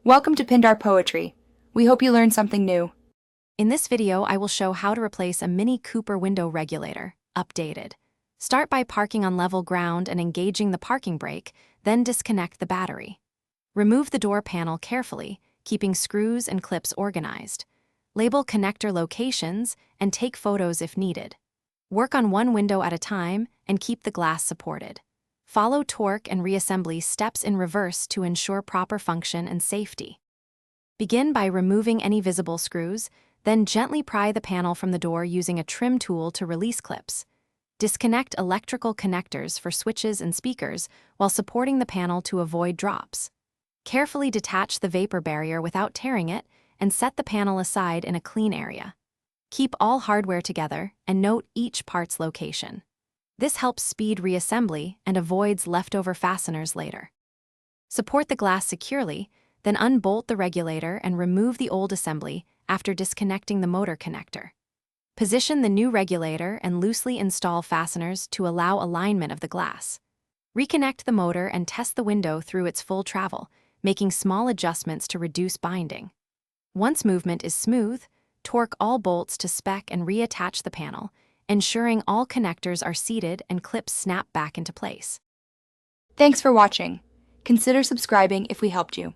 Welcome to Pindar Poetry. We hope you learned something new. In this video, I will show how to replace a Mini Cooper window regulator, updated. Start by parking on level ground and engaging the parking brake, then disconnect the battery. Remove the door panel carefully, keeping screws and clips organized. Label connector locations and take photos if needed. Work on one window at a time and keep the glass supported. Follow torque and reassembly steps in reverse to ensure proper function and safety. Begin by removing any visible screws, then gently pry the panel from the door using a trim tool to release clips. Disconnect electrical connectors for switches and speakers while supporting the panel to avoid drops. Carefully detach the vapor barrier without tearing it and set the panel aside in a clean area. Keep all hardware together and note each part's location. This helps speed reassembly and avoids leftover fasteners later. Support the glass securely, then unbolt the regulator and remove the old assembly after disconnecting the motor connector. Position the new regulator and loosely install fasteners to allow alignment of the glass. Reconnect the motor and test the window through its full travel, making small adjustments to reduce binding. Once movement is smooth, torque all bolts to spec and reattach the panel, ensuring all connectors are seated and clips snap back into place. Thanks for watching. Consider subscribing if we helped you.